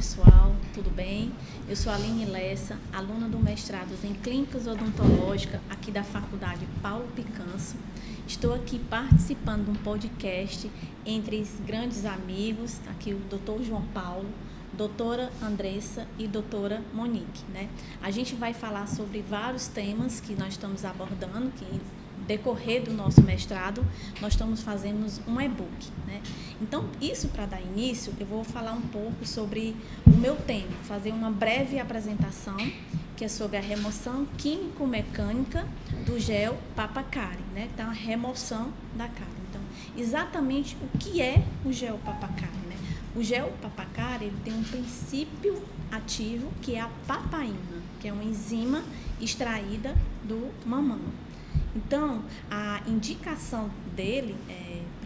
pessoal, tudo bem? Eu sou a Aline Lessa, aluna do mestrado em Clínicas Odontológicas aqui da Faculdade Paulo Picanso. Estou aqui participando de um podcast entre os grandes amigos, aqui o Dr. João Paulo, doutora Andressa e doutora Monique, né? A gente vai falar sobre vários temas que nós estamos abordando, que decorrer do nosso mestrado, nós estamos fazendo um e-book, né? Então, isso para dar início, eu vou falar um pouco sobre o meu tema, fazer uma breve apresentação, que é sobre a remoção químico-mecânica do gel Papacari, né? Então, a remoção da cárie. Então, exatamente o que é o gel Papacari, né? O gel Papacari, ele tem um princípio ativo, que é a papaína, que é uma enzima extraída do mamão. Então, a indicação dele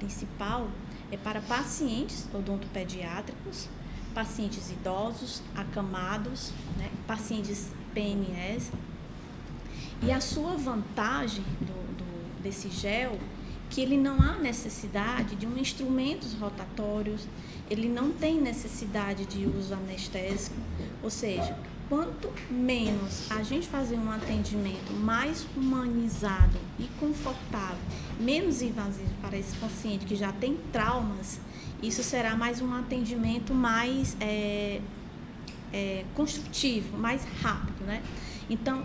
principal é para pacientes odontopediátricos, pacientes idosos, acamados, né, pacientes PNS. E a sua vantagem desse gel, que ele não há necessidade de instrumentos rotatórios, ele não tem necessidade de uso anestésico, ou seja, quanto menos a gente fazer um atendimento mais humanizado e confortável, menos invasivo para esse paciente que já tem traumas, isso será mais um atendimento mais construtivo, mais rápido, né? Então,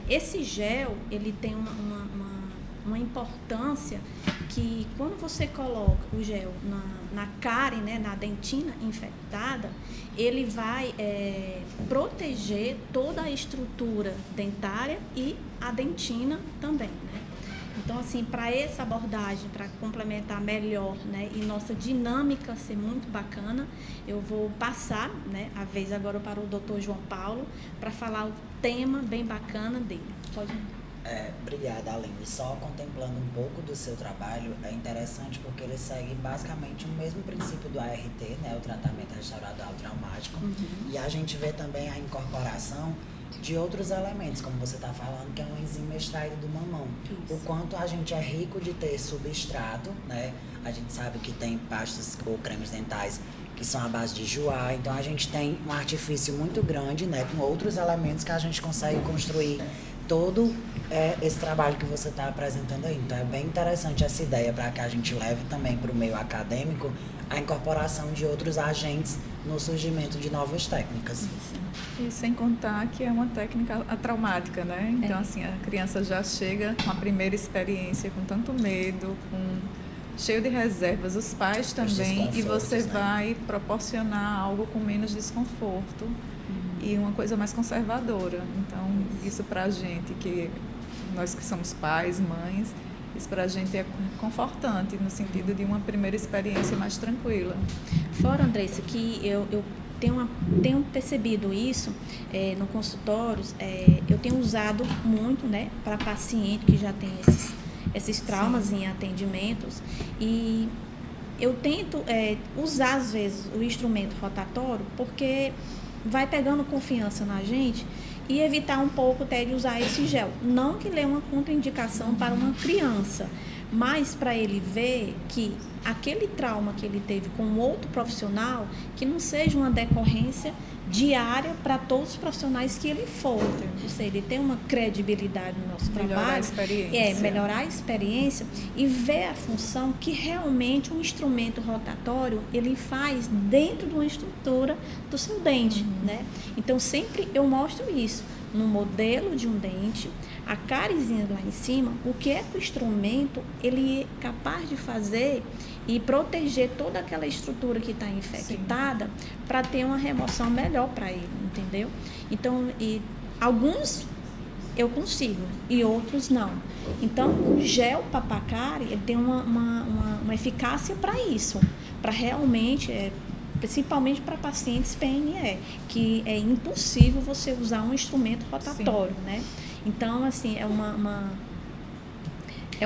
esse gel, ele tem uma importância que quando você coloca o gel na cárie, né, na dentina infectada, ele vai proteger toda a estrutura dentária e a dentina também, né? Então, assim, para essa abordagem, para complementar melhor, né, e nossa dinâmica ser muito bacana, eu vou passar, né, a vez agora para o Dr. João Paulo, para falar o tema bem bacana dele. Pode Obrigada, Aline. Só contemplando um pouco do seu trabalho, é interessante porque ele segue basicamente o mesmo princípio do ART, né, o tratamento restaurador traumático, e a gente vê também a incorporação de outros elementos, como você está falando, que é uma enzima extraída do mamão. Isso. O quanto a gente é rico de ter substrato, né? A gente sabe que tem pastas ou cremes dentais que são à base de joá, então a gente tem um artifício muito grande, né, com outros elementos que a gente consegue construir todo esse trabalho que você está apresentando aí. Então é bem interessante essa ideia para que a gente leve também para o meio acadêmico a incorporação de outros agentes no surgimento de novas técnicas. E sem contar que é uma técnica traumática, né? Então, assim, a criança já chega com a primeira experiência com tanto medo, cheio de reservas, os pais também, e você vai proporcionar algo com menos desconforto e uma coisa mais conservadora. Então, isso pra gente, nós que somos pais, mães, isso pra gente é confortante, no sentido de uma primeira experiência mais tranquila. Fora, Andressa, que eu tenho percebido isso no consultório, eu tenho usado muito, né, para paciente que já tem esses traumas. Sim. Em atendimentos, e eu tento usar às vezes o instrumento rotatório, porque vai pegando confiança na gente e evitar um pouco até de usar esse gel. Não que ele é uma contraindicação para uma criança, mas para ele ver que aquele trauma que ele teve com outro profissional, que não seja uma decorrência diária para todos os profissionais que ele for. Ou seja, ele tem uma credibilidade no nosso trabalho. Melhorar a experiência e ver a função que realmente um instrumento rotatório ele faz dentro de uma estrutura do seu dente, né? Então, sempre eu mostro isso. No modelo de um dente, a cáriezinha lá em cima, o que é que o instrumento ele é capaz de fazer e proteger toda aquela estrutura que está infectada para ter uma remoção melhor para ele, entendeu? Então, alguns eu consigo e outros não. Então, o gel Papacari ele tem uma eficácia para isso, para realmente principalmente para pacientes PNE, que é impossível você usar um instrumento rotatório, né? Então, assim, é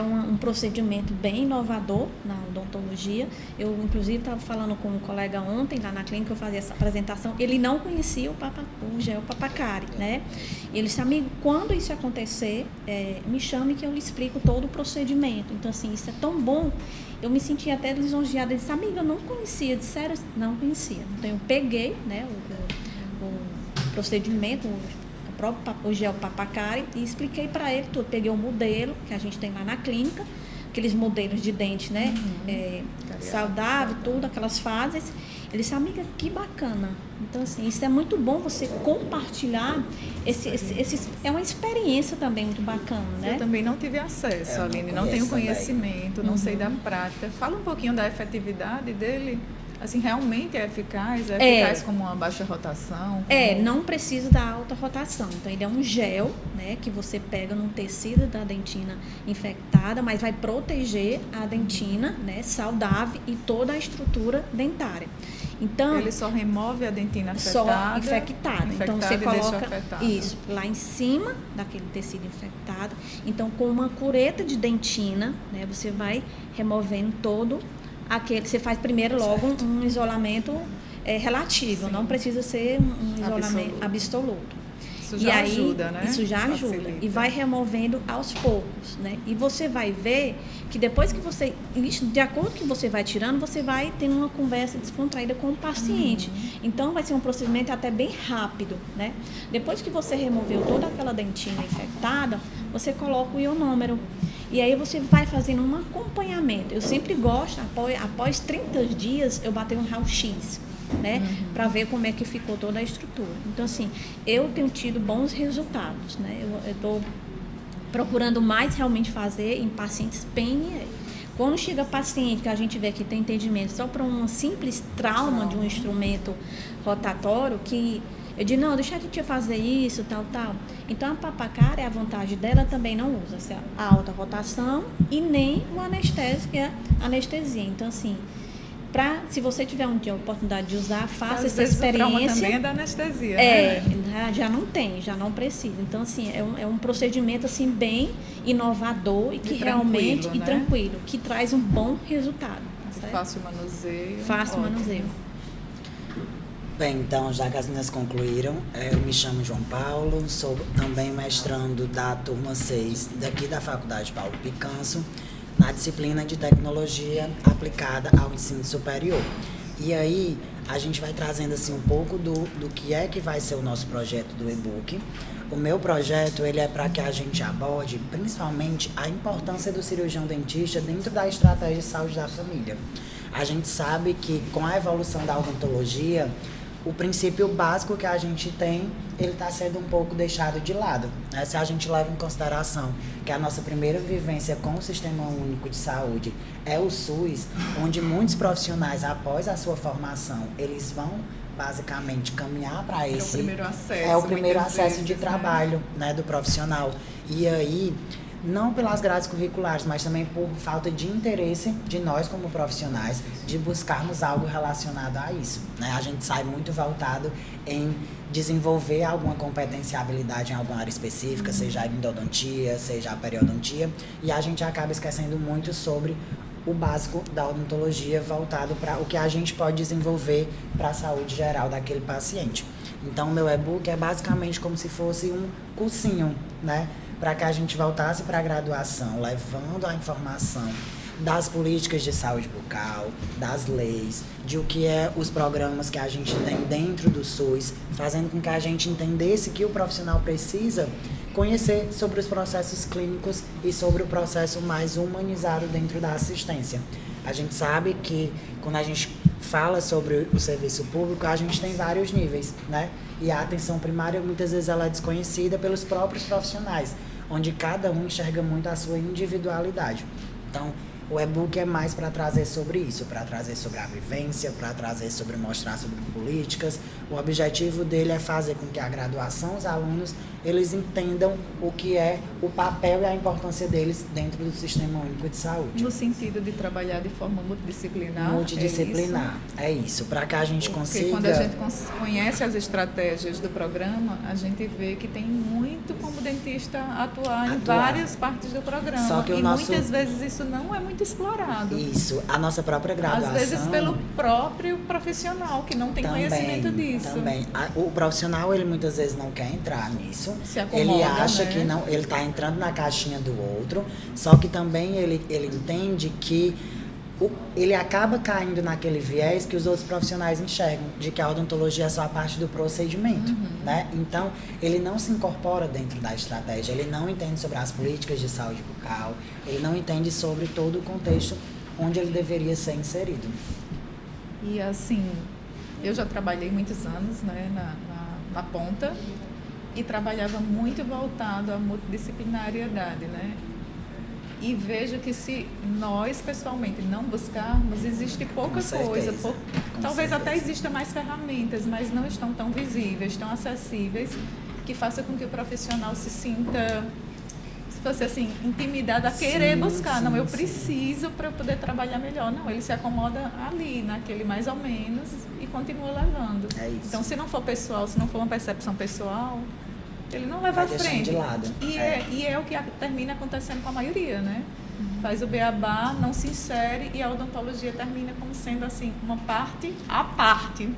um procedimento bem inovador na odontologia. Eu, inclusive, estava falando com um colega ontem, lá na clínica, eu fazia essa apresentação, ele não conhecia o gel Papacari, né? E ele disse, amigo, quando isso acontecer, me chame que eu lhe explico todo o procedimento. Então, assim, isso é tão bom. Eu me senti até lisonjeada. Ele disse, amiga, eu não conhecia. Sério, não conhecia. Então, eu peguei, né, o procedimento, o gel Papacari, e expliquei para ele tudo. Peguei o modelo que a gente tem lá na clínica, aqueles modelos de dente, né? Saudável, tudo, aquelas fases. Ele disse, amiga, que bacana. Então, assim, isso é muito bom você compartilhar. É uma experiência também muito bacana, né? Eu também não tive acesso, Aline, não tenho conhecimento, não sei da prática. Fala um pouquinho da efetividade dele. Assim, realmente é eficaz? É eficaz como uma baixa rotação? Não precisa da alta rotação. Então, ele é um gel, né, que você pega num tecido da dentina infectada, mas vai proteger a dentina, né, saudável e toda a estrutura dentária. Então, ele só remove a dentina afetada? Só infectada. Então, você coloca isso lá em cima daquele tecido infectado. Então, com uma cureta de dentina, né, você vai removendo todo aquele. Você faz primeiro logo um isolamento relativo, não precisa ser um isolamento absoluto. Isso já ajuda, né? Isso já ajuda. E vai removendo aos poucos, né? E você vai ver que depois que você, de acordo com que você vai tirando, você vai tendo uma conversa descontraída com o paciente. Então, vai ser um procedimento até bem rápido, né? Depois que você removeu toda aquela dentina infectada, você coloca o ionômero. E aí você vai fazendo um acompanhamento. Eu sempre gosto, após 30 dias, eu bater um raio-x, né? Para ver como é que ficou toda a estrutura. Então, assim, eu tenho tido bons resultados, né? Eu estou procurando mais realmente fazer em pacientes PNE. Quando chega paciente que a gente vê que tem entendimento só para um simples trauma de um instrumento rotatório, que eu digo, não, deixa a gente fazer isso, tal. Então, a Papacari, a vantagem dela também não usa a alta rotação e nem o anestésico, que é anestesia. Então, assim, se você tiver um dia a oportunidade de usar, faça essa experiência. O trauma também é da anestesia, né? Já não precisa. Então, assim, é um procedimento, assim, bem inovador e que realmente, né? E tranquilo, que traz um bom resultado. Tá, fácil manuseio. Fácil manuseio. Bem, então, já que as meninas concluíram, eu me chamo João Paulo, sou também mestrando da turma 6 daqui da Faculdade Paulo Picanso, na disciplina de Tecnologia aplicada ao ensino superior. E aí, a gente vai trazendo assim um pouco do que é que vai ser o nosso projeto do e-book. O meu projeto, ele é para que a gente aborde, principalmente, a importância do cirurgião dentista dentro da estratégia de saúde da família. A gente sabe que, com a evolução da odontologia, o princípio básico que a gente tem, ele está sendo um pouco deixado de lado, né? Se a gente leva em consideração que a nossa primeira vivência com o Sistema Único de Saúde é o SUS, onde muitos profissionais, após a sua formação, eles vão basicamente caminhar para esse... É o primeiro acesso de trabalho, né, do profissional. E aí, não pelas grades curriculares, mas também por falta de interesse de nós como profissionais, de buscarmos algo relacionado a isso, né? A gente sai muito voltado em desenvolver alguma competência e habilidade em alguma área específica, seja a endodontia, seja a periodontia, e a gente acaba esquecendo muito sobre o básico da odontologia voltado para o que a gente pode desenvolver para a saúde geral daquele paciente. Então, o meu e-book é basicamente como se fosse um cursinho, né? Para que a gente voltasse para a graduação, levando a informação das políticas de saúde bucal, das leis, de o que é os programas que a gente tem dentro do SUS, fazendo com que a gente entendesse que o profissional precisa conhecer sobre os processos clínicos e sobre o processo mais humanizado dentro da assistência. A gente sabe que quando a gente fala sobre o serviço público, a gente tem vários níveis, né? E a atenção primária, muitas vezes, ela é desconhecida pelos próprios profissionais, onde cada um enxerga muito a sua individualidade. Então, o e-book é mais para trazer sobre isso, para trazer sobre a vivência, para trazer sobre mostrar sobre políticas. O objetivo dele é fazer com que a graduação, os alunos, eles entendam o que é o papel e a importância deles dentro do Sistema Único de Saúde. No sentido de trabalhar de forma multidisciplinar. Multidisciplinar, é isso, para que a gente consiga... Porque quando a gente conhece as estratégias do programa, a gente vê que tem muito como dentista atuar em várias partes do programa. Só que muitas vezes isso não é muito explorado. Isso, a nossa própria graduação... Às vezes pelo próprio profissional, que não tem conhecimento disso. Também. O profissional, ele muitas vezes não quer entrar nisso. Se acomoda, ele acha, né? Que não, ele está entrando na caixinha do outro, só que também ele entende que ele acaba caindo naquele viés que os outros profissionais enxergam, de que a odontologia é só a parte do procedimento, né? Então, ele não se incorpora dentro da estratégia, ele não entende sobre as políticas de saúde bucal, ele não entende sobre todo o contexto onde ele deveria ser inserido. E assim, eu já trabalhei muitos anos, né, na ponta, e trabalhava muito voltado à multidisciplinariedade, né? E vejo que se nós, pessoalmente, não buscarmos, existe pouca coisa. Talvez até exista mais ferramentas, mas não estão tão visíveis, tão acessíveis, que faça com que o profissional se sinta, se fosse assim, intimidado a querer buscar. Não, eu preciso para eu poder trabalhar melhor. Não, ele se acomoda ali, naquele mais ou menos, e continua levando. É isso. Então, se não for pessoal, se não for uma percepção pessoal, ele não leva à frente. De lado. E é o que termina acontecendo com a maioria, né? Faz o beabá, não se insere, e a odontologia termina como sendo assim, uma parte à parte.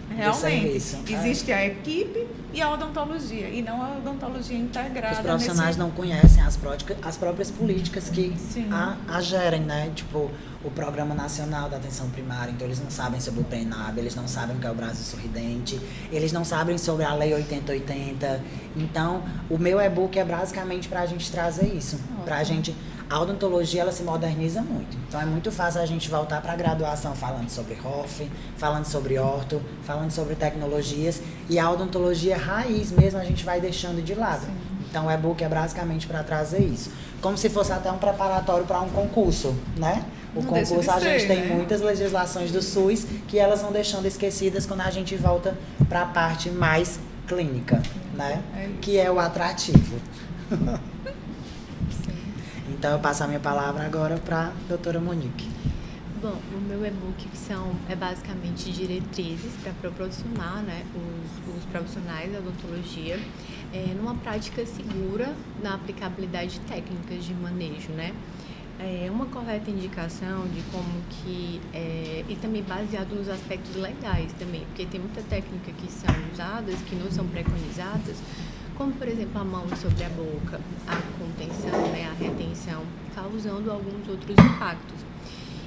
Realmente. Existe a equipe e a odontologia, e não a odontologia integrada. Os profissionais não conhecem as próprias políticas que a gerem, né? Tipo, o Programa Nacional da Atenção Primária, então eles não sabem sobre o PENAB, eles não sabem o que é o Brasil Sorridente, eles não sabem sobre a Lei 8080. Então, o meu e-book é basicamente para a gente trazer isso, para a gente... A odontologia, ela se moderniza muito. Então, é muito fácil a gente voltar para a graduação falando sobre ROF, falando sobre orto, falando sobre tecnologias. E a odontologia raiz mesmo, a gente vai deixando de lado. Sim. Então, o e-book é basicamente para trazer isso. Como se fosse até um preparatório para um concurso, né? O concurso, a gente tem muitas legislações do SUS que elas vão deixando esquecidas quando a gente volta para a parte mais clínica, né? Que é o atrativo. Então, eu passo a minha palavra agora para a doutora Monique. Bom, o meu e-book é basicamente diretrizes para proporcionar, né, os profissionais da odontologia numa prática segura na aplicabilidade de técnicas de manejo, né? Uma correta indicação de como que... e também baseado nos aspectos legais também, porque tem muita técnica que são usadas, que não são preconizadas, como, por exemplo, a mão sobre a boca, a contenção, né, a retenção, causando alguns outros impactos.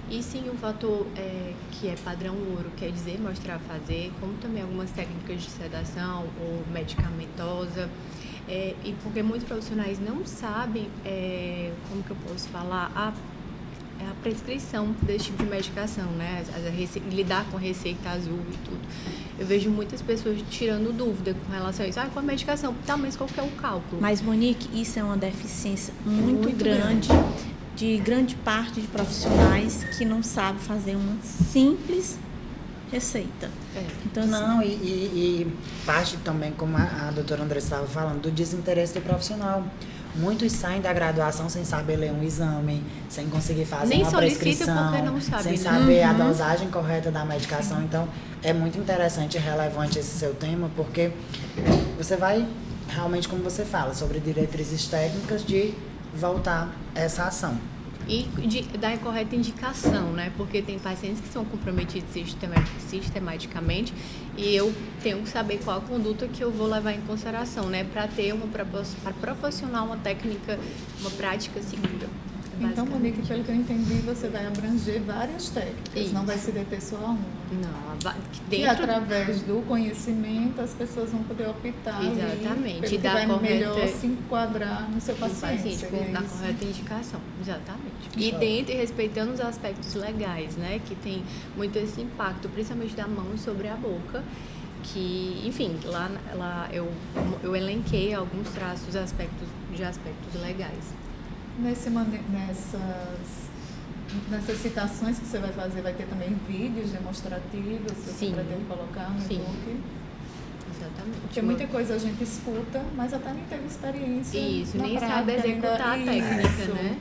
E sim, um fator que é padrão ouro, quer dizer, mostrar a fazer, como também algumas técnicas de sedação ou medicamentosa, e porque muitos profissionais não sabem, como que eu posso falar, a prescrição desse tipo de medicação, né? Lidar com a receita azul e tudo. Eu vejo muitas pessoas tirando dúvida com relação a isso. Com a medicação, tá, mas qual que é o cálculo? Mas, Monique, isso é uma deficiência muito grande de grande parte de profissionais que não sabem fazer uma simples receita. Então, não, assim... e parte também, como a doutora Andressa estava falando, do desinteresse do profissional. Muitos saem da graduação sem saber ler um exame, sem conseguir fazer uma prescrição, porque não sabe, sem saber a dosagem correta da medicação. Então, é muito interessante e relevante esse seu tema, porque você vai, realmente, como você fala, sobre diretrizes técnicas de voltar essa ação. E da correta indicação, né? Porque tem pacientes que são comprometidos sistematicamente e eu tenho que saber qual a conduta que eu vou levar em consideração, né? Para proporcionar uma técnica, uma prática segura. Então, Monique, pelo que eu entendi, você vai abranger várias técnicas, isso. Não vai se deter só a uma. Não, e através do conhecimento as pessoas vão poder optar. Exatamente. E vai melhor se enquadrar no seu paciente. Na correta indicação, exatamente. E dentro, respeitando os aspectos legais, né? Que tem muito esse impacto, principalmente da mão sobre a boca. Que, enfim, lá eu elenquei alguns traços, aspectos legais. Nessas citações que você vai fazer, vai ter também vídeos demonstrativos que você pretende colocar no e-book? Exatamente. Porque muita coisa a gente escuta, mas até nem teve experiência. Isso, nem sabe executar a técnica, né?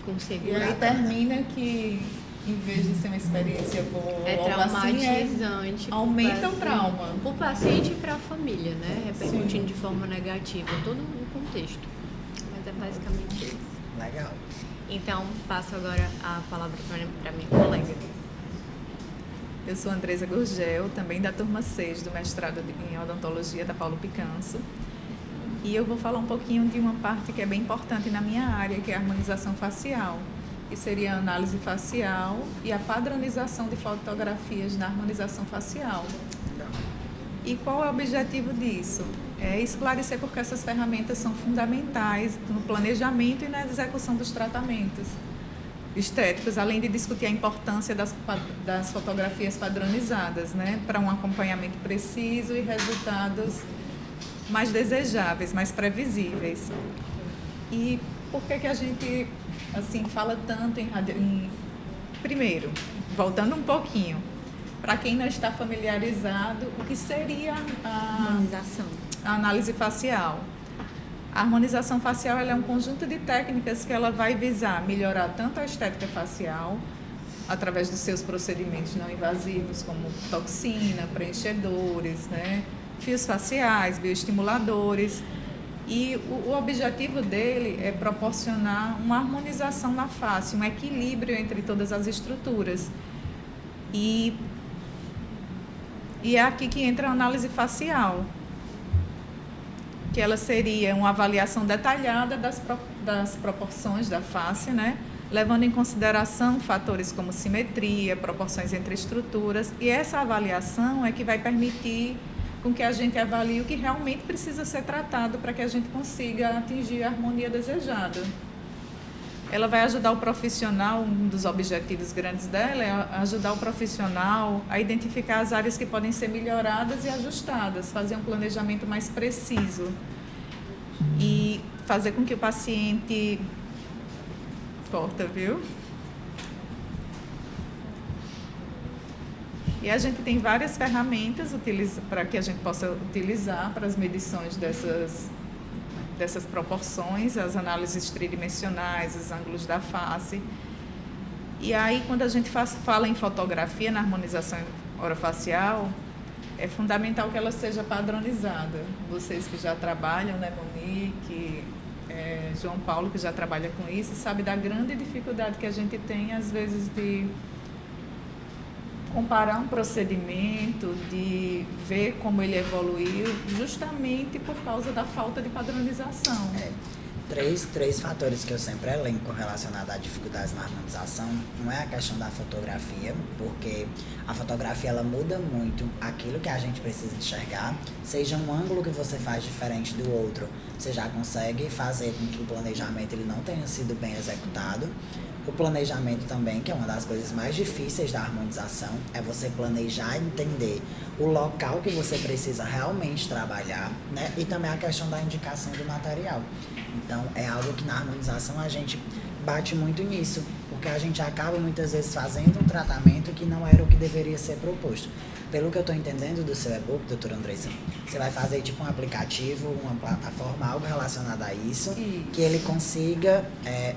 Com segurança. E aí termina que, em vez de ser uma experiência boa, traumatizante. Aumenta o trauma. Para o paciente e para a família, né? Repercutindo de forma negativa todo o contexto. Mas é basicamente isso. Legal. Então, passo agora a palavra para minha colega. Eu sou Andresa Gurgel, também da turma 6 do mestrado em odontologia da Paulo Picanso. E eu vou falar um pouquinho de uma parte que é bem importante na minha área, que é a harmonização facial. que seria a análise facial, e a padronização de fotografias na harmonização facial. E qual é o objetivo disso? É esclarecer porque essas ferramentas são fundamentais no planejamento e na execução dos tratamentos estéticos, além de discutir a importância das fotografias padronizadas, né, para um acompanhamento preciso e resultados mais desejáveis, mais previsíveis. E por que a gente assim fala tanto primeiro, voltando um pouquinho, para quem não está familiarizado, o que seria a análise facial? A harmonização facial ela é um conjunto de técnicas que ela vai visar melhorar tanto a estética facial, através dos seus procedimentos não invasivos, como toxina, preenchedores, né, fios faciais, bioestimuladores. E o objetivo dele é proporcionar uma harmonização na face, um equilíbrio entre todas as estruturas. E é aqui que entra a análise facial, que ela seria uma avaliação detalhada das proporções da face, né? Levando em consideração fatores como simetria, proporções entre estruturas, e essa avaliação é que vai permitir com que a gente avalie o que realmente precisa ser tratado para que a gente consiga atingir a harmonia desejada. Ela vai ajudar o profissional, um dos objetivos grandes dela é ajudar o profissional a identificar as áreas que podem ser melhoradas e ajustadas, fazer um planejamento mais preciso e fazer com que o paciente... Corta, viu? E a gente tem várias ferramentas para que a gente possa utilizar para as medições dessas proporções, as análises tridimensionais, os ângulos da face. E aí, quando a gente fala em fotografia, na harmonização orofacial, é fundamental que ela seja padronizada. Vocês que já trabalham, né, Monique, João Paulo, que já trabalha com isso, sabe da grande dificuldade que a gente tem, às vezes, de comparar um procedimento, de ver como ele evoluiu, justamente por causa da falta de padronização. Três fatores que eu sempre elenco relacionados a dificuldades na harmonização. Um é a questão da fotografia, porque a fotografia ela muda muito aquilo que a gente precisa enxergar, seja um ângulo que você faz diferente do outro, você já consegue fazer com que o planejamento ele não tenha sido bem executado. O planejamento também, que é uma das coisas mais difíceis da harmonização, é você planejar e entender o local que você precisa realmente trabalhar, né? E também a questão da indicação do material. Então, é algo que na harmonização a gente bate muito nisso, porque a gente acaba muitas vezes fazendo um tratamento que não era o que deveria ser proposto. Pelo que eu estou entendendo do seu e-book, doutora Andressa, você vai fazer tipo um aplicativo, uma plataforma, algo relacionado a isso, que ele consiga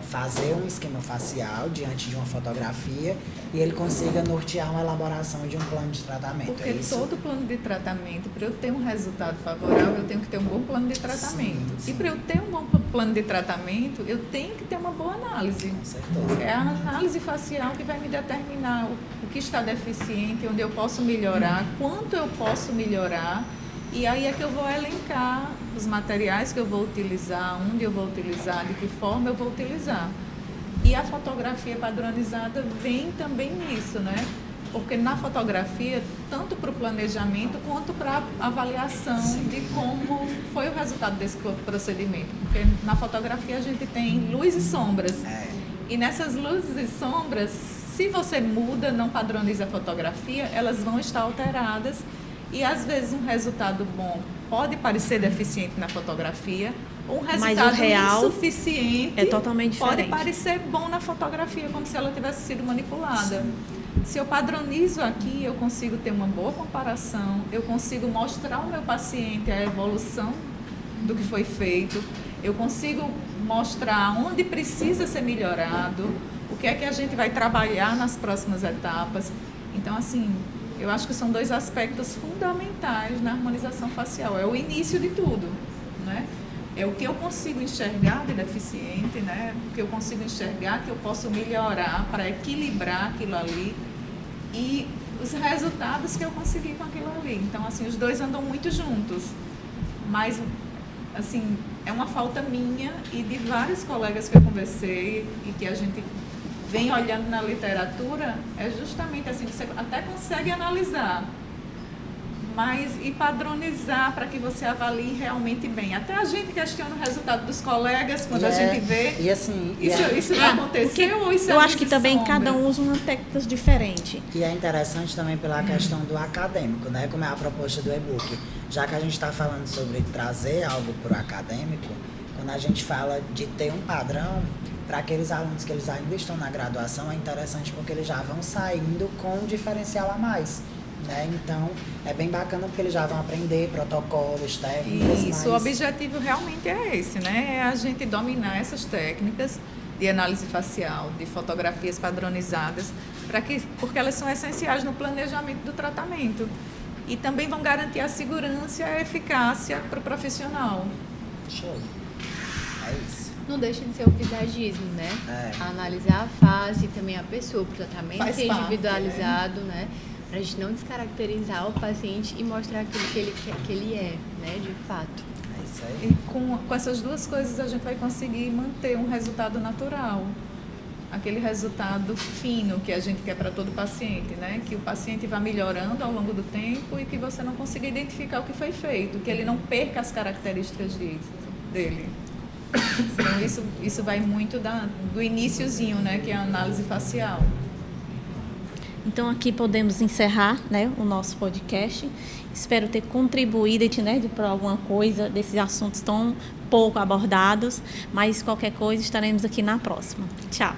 fazer um esquema facial diante de uma fotografia e ele consiga nortear uma elaboração de um plano de tratamento. Porque todo plano de tratamento, para eu ter um resultado favorável, eu tenho que ter um bom plano de tratamento. Sim. E para eu ter um bom plano de tratamento, eu tenho que ter uma boa análise. Com certeza. É a análise facial que vai me determinar o que está deficiente, onde eu posso melhorar, quanto eu posso melhorar, e aí é que eu vou elencar os materiais que eu vou utilizar, onde eu vou utilizar, de que forma eu vou utilizar. E a fotografia padronizada vem também nisso, né? Porque na fotografia, tanto para o planejamento quanto para a avaliação de como foi o resultado desse procedimento. Porque na fotografia a gente tem luz e sombras. E nessas luzes e sombras, se você muda, não padroniza a fotografia, elas vão estar alteradas e às vezes um resultado bom pode parecer deficiente na fotografia, ou um resultado insuficiente é totalmente diferente. Pode parecer bom na fotografia, como se ela tivesse sido manipulada. Sim. Se eu padronizo aqui, eu consigo ter uma boa comparação, eu consigo mostrar ao meu paciente a evolução do que foi feito, eu consigo mostrar onde precisa ser melhorado, o que é que a gente vai trabalhar nas próximas etapas. Então, assim, eu acho que são dois aspectos fundamentais na harmonização facial. É o início de tudo, né? É o que eu consigo enxergar de deficiente, né? O que eu consigo enxergar que eu posso melhorar para equilibrar aquilo ali e os resultados que eu consegui com aquilo ali. Então, assim, os dois andam muito juntos. Mas, assim, é uma falta minha e de vários colegas que eu conversei e que a gente vem olhando na literatura, é justamente assim, você até consegue analisar, mas e padronizar para que você avalie realmente bem. Até a gente questiona o resultado dos colegas quando a gente vê. E assim, isso já aconteceu ou isso é eu acho que também sombra? cada um usa uma técnica diferente. E é interessante também pela questão do acadêmico, né? Como é a proposta do e-book. Já que a gente está falando sobre trazer algo para o acadêmico, quando a gente fala de ter um padrão, para aqueles alunos que eles ainda estão na graduação, é interessante porque eles já vão saindo com um diferencial a mais. Né? Então, é bem bacana porque eles já vão aprender protocolos, técnicas. Isso, o objetivo realmente é esse, né? É a gente dominar essas técnicas de análise facial, de fotografias padronizadas, porque elas são essenciais no planejamento do tratamento. E também vão garantir a segurança e a eficácia para o profissional. Show. É isso. Não deixa de ser o visagismo, né? Analisar a face e também a pessoa, para o tratamento ser individualizado, né? Para a gente não descaracterizar o paciente e mostrar aquilo que ele é, né, de fato. É isso aí. E com essas duas coisas a gente vai conseguir manter um resultado natural. Aquele resultado fino que a gente quer para todo paciente, né? Que o paciente vá melhorando ao longo do tempo e que você não consiga identificar o que foi feito, que ele não perca as características dele. Então isso vai muito do iniciozinho, né? Que é a análise facial. Então, aqui podemos encerrar, né, o nosso podcast. Espero ter contribuído, né, para alguma coisa desses assuntos tão pouco abordados, mas qualquer coisa estaremos aqui na próxima. Tchau!